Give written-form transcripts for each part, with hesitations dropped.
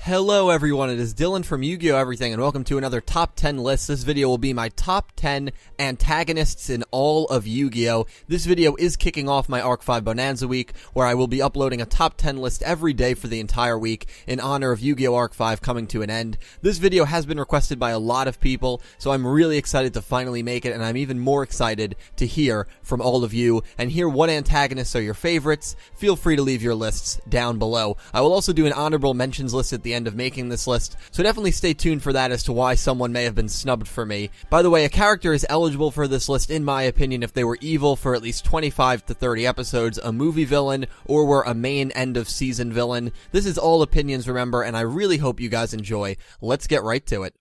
Hello everyone, it is Dylan from Yugioh Everything, and welcome to another Top 10 list. This video will be my top 10 antagonists in all of Yu-Gi-Oh! This video is kicking off my Arc 5 Bonanza week, where I will be uploading a top 10 list every day for the entire week in honor of Yu-Gi-Oh! Arc 5 coming to an end. This video has been requested by a lot of people, so I'm really excited to finally make it, and I'm even more excited to hear from all of you and hear what antagonists are your favorites. Feel free to leave your lists down below. I will also do an honorable mentions list at the end of making this list, so definitely stay tuned for that as to why someone may have been snubbed for me. By the way, a character is eligible for this list in my opinion if they were evil for at least 25 to 30 episodes, a movie villain, or were a main end of season villain. This is all opinions, remember, and I really hope you guys enjoy. Let's get right to it.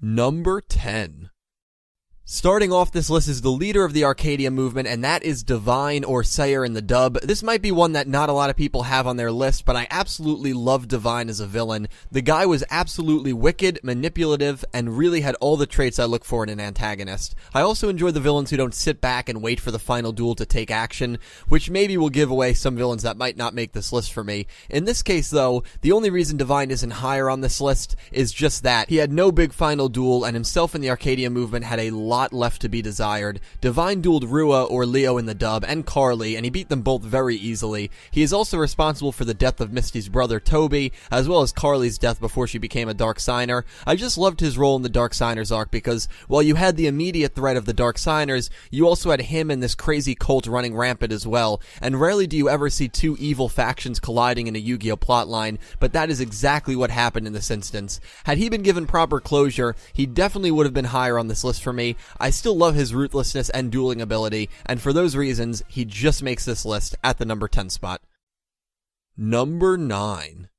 Number 10. Starting off this list is the leader of the Arcadia movement, and that is Divine, or Sayer in the dub. This might be one that not a lot of people have on their list, but I absolutely love Divine as a villain. The guy was absolutely wicked, manipulative, and really had all the traits I look for in an antagonist. I also enjoy the villains who don't sit back and wait for the final duel to take action, which maybe will give away some villains that might not make this list for me. In this case, though, the only reason Divine isn't higher on this list is just that. He had no big final duel, and himself in the Arcadia movement had a lot left to be desired. Divine dueled Rua, or Leo in the dub, and Carly, and he beat them both very easily. He is also responsible for the death of Misty's brother Toby, as well as Carly's death before she became a Dark Signer. I just loved his role in the Dark Signers arc because while you had the immediate threat of the Dark Signers, you also had him and this crazy cult running rampant as well, and rarely do you ever see two evil factions colliding in a Yu-Gi-Oh! Plotline, but that is exactly what happened in this instance. Had he been given proper closure, he definitely would have been higher on this list for me. I still love his ruthlessness and dueling ability, and for those reasons, he just makes this list at the number 10 spot. Number 9.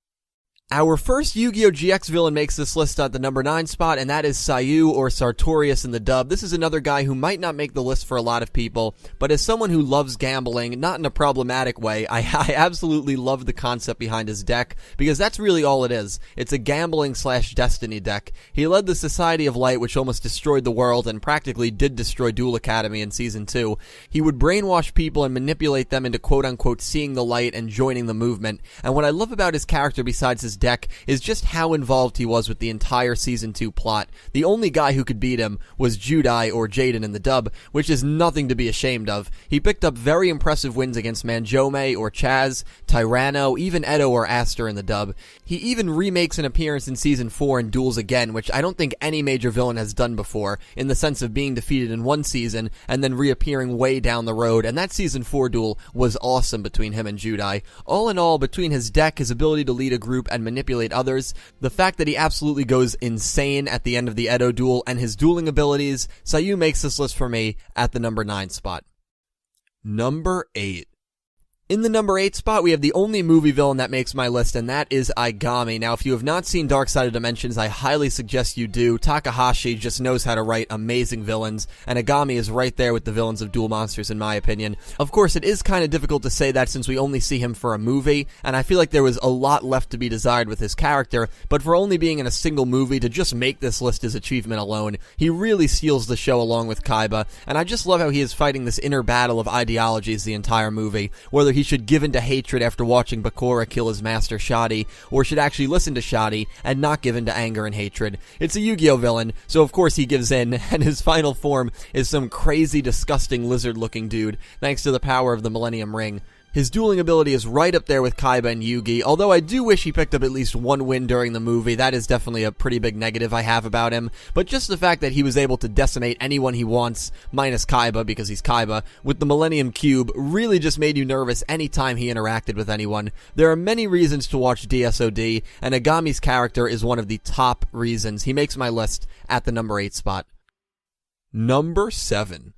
Our first Yu-Gi-Oh! GX villain makes this list at the number 9 spot, and that is Sayu, or Sartorius in the dub. This is another guy who might not make the list for a lot of people, but as someone who loves gambling, not in a problematic way, I absolutely love the concept behind his deck, because that's really all it is. It's a gambling/destiny deck. He led the Society of Light, which almost destroyed the world, and practically did destroy Duel Academy in Season 2. He would brainwash people and manipulate them into quote-unquote seeing the light and joining the movement, and what I love about his character besides his deck is just how involved he was with the entire Season 2 plot. The only guy who could beat him was Judai, or Jaden in the dub, which is nothing to be ashamed of. He picked up very impressive wins against Manjome or Chaz, Tyranno, even Edo or Aster in the dub. He even remakes an appearance in Season 4 and duels again, which I don't think any major villain has done before, in the sense of being defeated in one season and then reappearing way down the road, and that Season 4 duel was awesome between him and Judai. All in all, between his deck, his ability to lead a group and manipulate others, the fact that he absolutely goes insane at the end of the Edo duel, and his dueling abilities, Sayu makes this list for me at the number 9 spot. Number 8. In the number 8 spot, we have the only movie villain that makes my list, and that is Aigami. Now, if you have not seen Dark Side of Dimensions, I highly suggest you do. Takahashi just knows how to write amazing villains, and Aigami is right there with the villains of Duel Monsters, in my opinion. Of course, it is kind of difficult to say that since we only see him for a movie, and I feel like there was a lot left to be desired with his character, but for only being in a single movie to just make this list is achievement alone. He really steals the show along with Kaiba, and I just love how he is fighting this inner battle of ideologies the entire movie, whether he should give in to hatred after watching Bakura kill his master Shadi, or should actually listen to Shadi and not give in to anger and hatred. It's a Yu-Gi-Oh! Villain, so of course he gives in, and his final form is some crazy, disgusting lizard-looking dude, thanks to the power of the Millennium Ring. His dueling ability is right up there with Kaiba and Yugi, although I do wish he picked up at least one win during the movie. That is definitely a pretty big negative I have about him, but just the fact that he was able to decimate anyone he wants, minus Kaiba because he's Kaiba, with the Millennium Cube really just made you nervous anytime he interacted with anyone. There are many reasons to watch DSOD, and Agami's character is one of the top reasons. He makes my list at the number 8 spot. Number 7.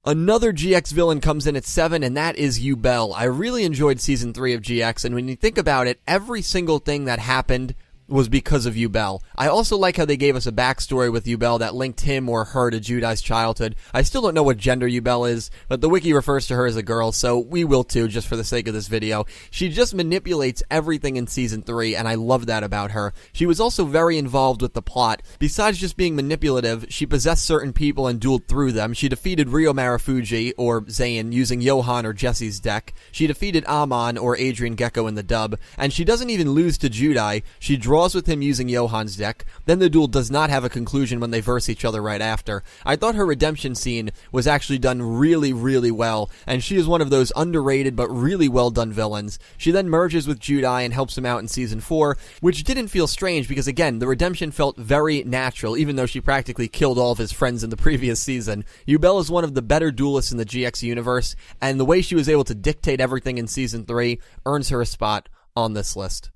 Another GX villain comes in at 7, and that is Yubel. I really enjoyed Season 3 of GX, and when you think about it, every single thing that happened was because of Yubel. I also like how they gave us a backstory with Yubel that linked him or her to Judai's childhood. I still don't know what gender Yubel is, but the wiki refers to her as a girl, so we will too, just for the sake of this video. She just manipulates everything in Season 3, and I love that about her. She was also very involved with the plot. Besides just being manipulative, she possessed certain people and dueled through them. She defeated Ryo Marufuji, or Zayn, using Johan or Jesse's deck. She defeated Amon, or Adrian Gecko in the dub, and she doesn't even lose to Judai. She draws draws with him using Johan's deck. Then the duel does not have a conclusion when they verse each other right after. I thought her redemption scene was actually done really, really well, and she is one of those underrated but really well done villains. She then merges with Yugioh and helps him out in Season 4, which didn't feel strange because, again, the redemption felt very natural, even though she practically killed all of his friends in the previous season. Yubel is one of the better duelists in the GX universe, and the way she was able to dictate everything in Season 3 earns her a spot on this list.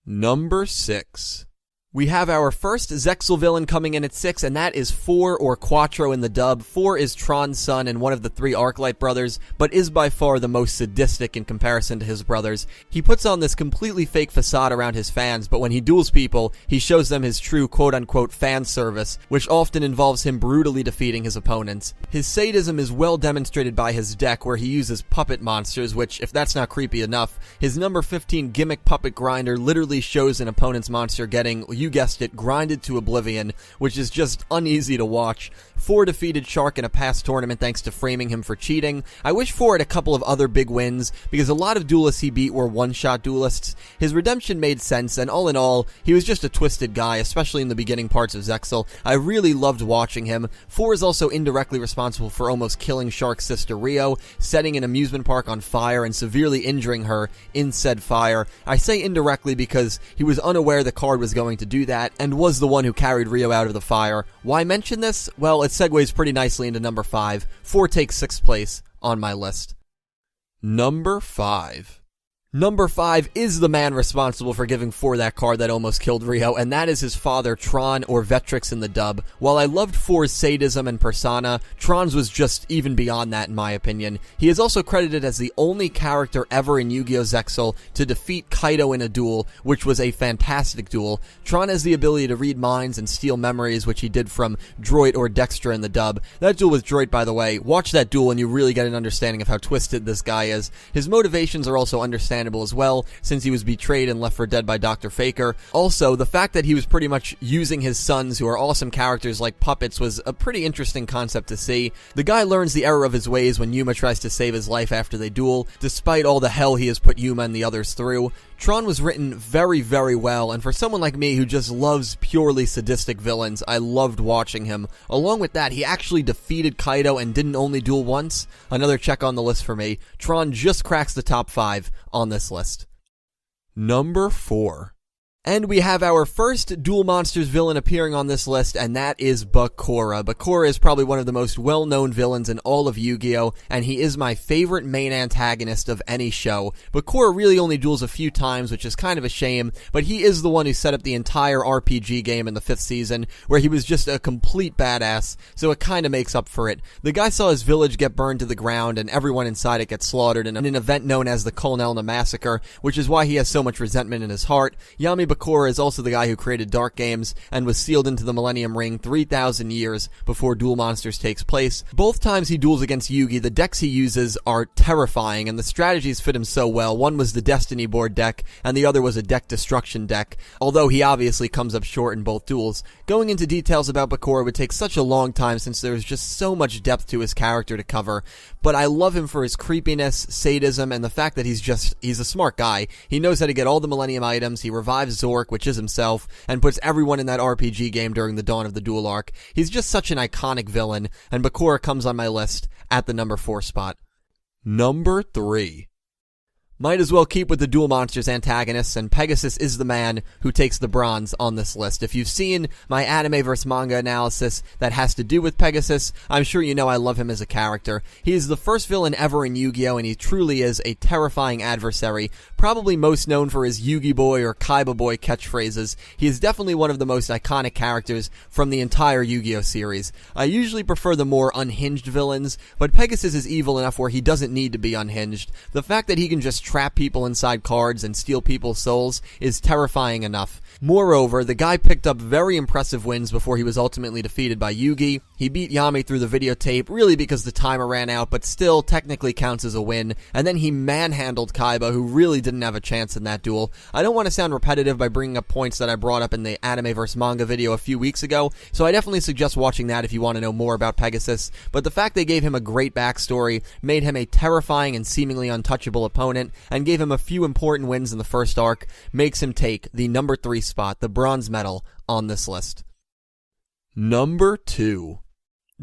Number 6. We have our first Zexal villain coming in at 6, and that is 4, or Quattro in the dub. 4 is Tron's son and one of the 3 Arclight brothers, but is by far the most sadistic in comparison to his brothers. He puts on this completely fake facade around his fans, but when he duels people, he shows them his true quote-unquote fan service, which often involves him brutally defeating his opponents. His sadism is well demonstrated by his deck, where he uses puppet monsters, which, if that's not creepy enough, his number 15 gimmick puppet grinder literally shows an opponent's monster getting, you guessed it, grinded to oblivion, which is just uneasy to watch. 4 defeated Shark in a past tournament thanks to framing him for cheating. I wish 4 had a couple of other big wins, because a lot of duelists he beat were one-shot duelists. His redemption made sense, and all in all, he was just a twisted guy, especially in the beginning parts of Zexal. I really loved watching him. 4 is also indirectly responsible for almost killing Shark's sister Rio, setting an amusement park on fire and severely injuring her in said fire. I say indirectly because he was unaware the card was going to do that, and was the one who carried Rio out of the fire. Why mention this? Well, it segues pretty nicely into number 5. 4 takes 6th place on my list. Number 5. Number 5 is the man responsible for giving 4 that card that almost killed Rio, and that is his father, Tron, or Vetrix in the dub. While I loved 4's sadism and persona, Tron's was just even beyond that in my opinion. He is also credited as the only character ever in Yu-Gi-Oh! Zexal to defeat Kaido in a duel, which was a fantastic duel. Tron has the ability to read minds and steal memories, which he did from Droid or Dextra in the dub. That duel with Droid, by the way, watch that duel and you really get an understanding of how twisted this guy is. His motivations are also understandable as well, since he was betrayed and left for dead by Dr. Faker. Also, the fact that he was pretty much using his sons, who are awesome characters like puppets, was a pretty interesting concept to see. The guy learns the error of his ways when Yuma tries to save his life after they duel, despite all the hell he has put Yuma and the others through. Tron was written very, very well, and for someone like me who just loves purely sadistic villains, I loved watching him. Along with that, he actually defeated Kaido and didn't only duel once. Another check on the list for me. Tron just cracks the top 5 on this list. Number 4. And we have our first Duel Monsters villain appearing on this list, and that is Bakura. Bakura is probably one of the most well-known villains in all of Yu-Gi-Oh!, and he is my favorite main antagonist of any show. Bakura really only duels a few times, which is kind of a shame, but he is the one who set up the entire RPG game in the 5th season, where he was just a complete badass, so it kind of makes up for it. The guy saw his village get burned to the ground, and everyone inside it get slaughtered in an event known as the Kolnelna Massacre, which is why he has so much resentment in his heart. Yami Bakura is also the guy who created Dark Games and was sealed into the Millennium Ring 3,000 years before Duel Monsters takes place. Both times he duels against Yugi, the decks he uses are terrifying, and the strategies fit him so well. One was the Destiny board deck, and the other was a deck destruction deck, although he obviously comes up short in both duels. Going into details about Bakura would take such a long time since there's just so much depth to his character to cover, but I love him for his creepiness, sadism, and the fact that he's a smart guy. He knows how to get all the Millennium items, he revives Zork, which is himself, and puts everyone in that RPG game during the dawn of the duel arc. He's just such an iconic villain, and Bakura comes on my list at the number 4 spot. Number 3. Might as well keep with the Duel Monsters antagonists, and Pegasus is the man who takes the bronze on this list. If you've seen my anime vs. manga analysis that has to do with Pegasus, I'm sure you know I love him as a character. He is the first villain ever in Yu-Gi-Oh! And he truly is a terrifying adversary, probably most known for his Yugi Boy or Kaiba Boy catchphrases. He is definitely one of the most iconic characters from the entire Yu-Gi-Oh! Series. I usually prefer the more unhinged villains, but Pegasus is evil enough where he doesn't need to be unhinged. The fact that he can just trap people inside cards and steal people's souls is terrifying enough. Moreover, the guy picked up very impressive wins before he was ultimately defeated by Yugi. He beat Yami through the videotape, really because the timer ran out, but still technically counts as a win. And then he manhandled Kaiba, who really didn't have a chance in that duel. I don't want to sound repetitive by bringing up points that I brought up in the anime vs. manga video a few weeks ago, so I definitely suggest watching that if you want to know more about Pegasus. But the fact they gave him a great backstory, made him a terrifying and seemingly untouchable opponent, and gave him a few important wins in the first arc, makes him take the number 3 spot, the bronze medal, on this list. Number 2.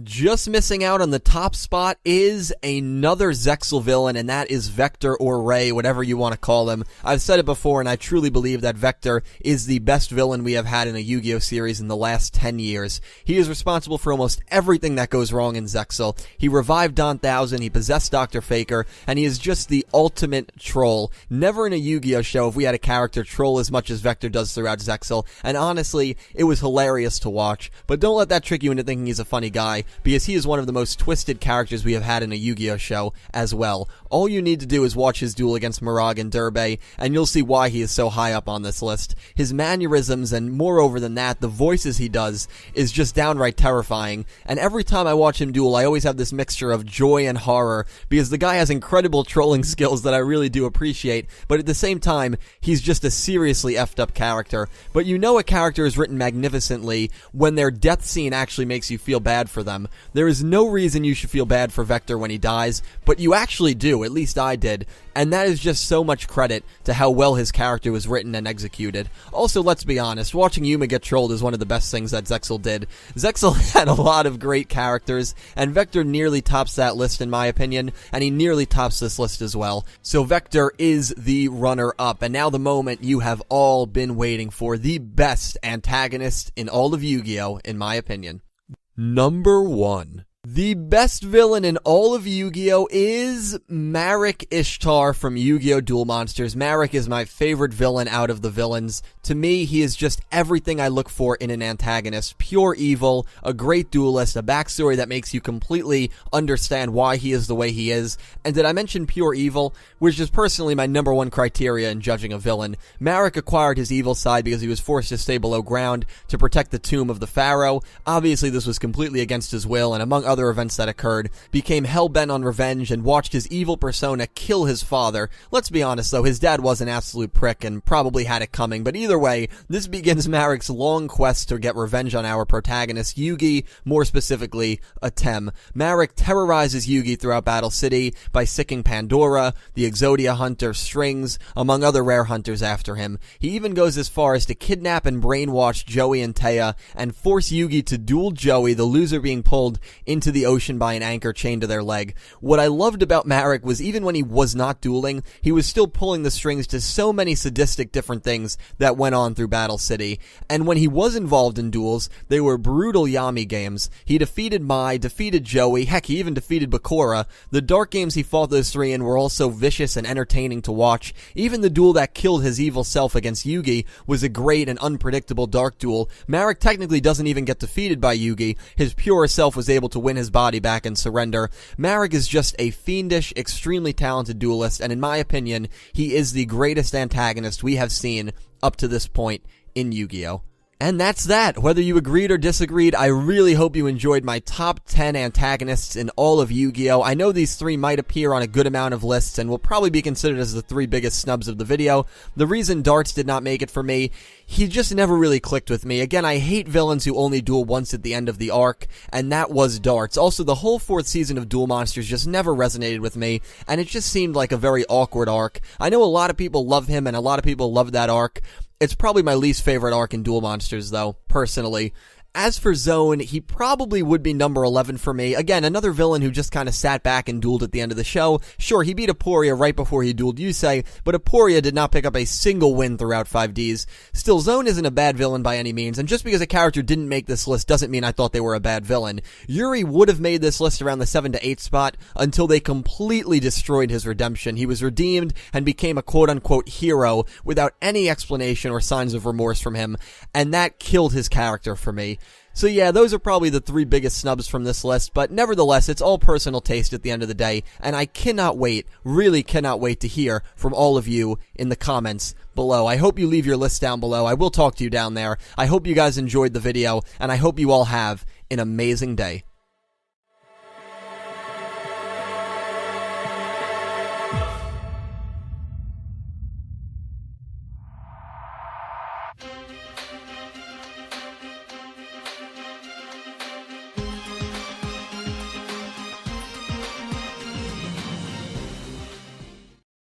Just missing out on the top spot is another Zexal villain, and that is Vector or Ray, whatever you want to call him. I've said it before, and I truly believe that Vector is the best villain we have had in a Yu-Gi-Oh series in the last 10 years. He is responsible for almost everything that goes wrong in Zexal. He revived Don Thousand, he possessed Dr. Faker, and he is just the ultimate troll. Never in a Yu-Gi-Oh show have we had a character troll as much as Vector does throughout Zexal, and honestly, it was hilarious to watch. But don't let that trick you into thinking he's a funny guy, because he is one of the most twisted characters we have had in a Yu-Gi-Oh show as well. All you need to do is watch his duel against Mirage and Durbe, and you'll see why he is so high up on this list. His mannerisms, and moreover than that, the voices he does, is just downright terrifying. And every time I watch him duel, I always have this mixture of joy and horror, because the guy has incredible trolling skills that I really do appreciate, but at the same time, he's just a seriously effed up character. But you know a character is written magnificently when their death scene actually makes you feel bad for them. There is no reason you should feel bad for Vector when he dies, but you actually do, at least I did, and that is just so much credit to how well his character was written and executed. Also, let's be honest, watching Yuma get trolled is one of the best things that Zexal did. Zexal had a lot of great characters, and Vector nearly tops that list in my opinion, and he nearly tops this list as well. So Vector is the runner-up, and now the moment you have all been waiting for, the best antagonist in all of Yu-Gi-Oh, in my opinion. Number 1. The best villain in all of Yu-Gi-Oh! Is Marik Ishtar from Yu-Gi-Oh! Duel Monsters. Marik is my favorite villain out of the villains. To me, he is just everything I look for in an antagonist. Pure evil, a great duelist, a backstory that makes you completely understand why he is the way he is. And did I mention pure evil? Which is personally my number 1 criteria in judging a villain. Marik acquired his evil side because he was forced to stay below ground to protect the tomb of the pharaoh. Obviously, this was completely against his will, and among other events that occurred, became hell-bent on revenge and watched his evil persona kill his father. Let's be honest though, his dad was an absolute prick and probably had it coming, but either way, this begins Marik's long quest to get revenge on our protagonist, Yugi, more specifically, Atem. Marik terrorizes Yugi throughout Battle City by sicking Pandora, the Exodia hunter, Strings, among other rare hunters after him. He even goes as far as to kidnap and brainwash Joey and Taya and force Yugi to duel Joey, the loser being pulled into the ocean by an anchor chained to their leg. What I loved about Marik was even when he was not dueling, he was still pulling the strings to so many sadistic different things that went on through Battle City. And when he was involved in duels, they were brutal Yami games. He defeated Mai, defeated Joey, heck, he even defeated Bakura. The dark games he fought those three in were also vicious and entertaining to watch. Even the duel that killed his evil self against Yugi was a great and unpredictable dark duel. Marik technically doesn't even get defeated by Yugi. His pure self was able to win his body back and surrender. Marik is just a fiendish, extremely talented duelist, and in my opinion, he is the greatest antagonist we have seen up to this point in Yu-Gi-Oh! And that's that. Whether you agreed or disagreed, I really hope you enjoyed my top 10 antagonists in all of Yu-Gi-Oh! I know these three might appear on a good amount of lists and will probably be considered as the 3 biggest snubs of the video. The reason Darts did not make it for me, he just never really clicked with me. Again, I hate villains who only duel once at the end of the arc, and that was Darts. Also, the whole 4th season of Duel Monsters just never resonated with me, and it just seemed like a very awkward arc. I know a lot of people love him, and a lot of people love that arc. It's probably my least favorite arc in Duel Monsters, though, personally. As for Zone, he probably would be number 11 for me. Again, another villain who just kind of sat back and dueled at the end of the show. Sure, he beat Aporia right before he dueled Yusei, but Aporia did not pick up a single win throughout 5Ds. Still, Zone isn't a bad villain by any means, and just because a character didn't make this list doesn't mean I thought they were a bad villain. Yuri would have made this list around the 7 to 8 spot until they completely destroyed his redemption. He was redeemed and became a quote-unquote hero without any explanation or signs of remorse from him, and that killed his character for me. So yeah, those are probably the 3 biggest snubs from this list, but nevertheless, it's all personal taste at the end of the day, and I cannot wait, really cannot wait to hear from all of you in the comments below. I hope you leave your list down below. I will talk to you down there. I hope you guys enjoyed the video, and I hope you all have an amazing day.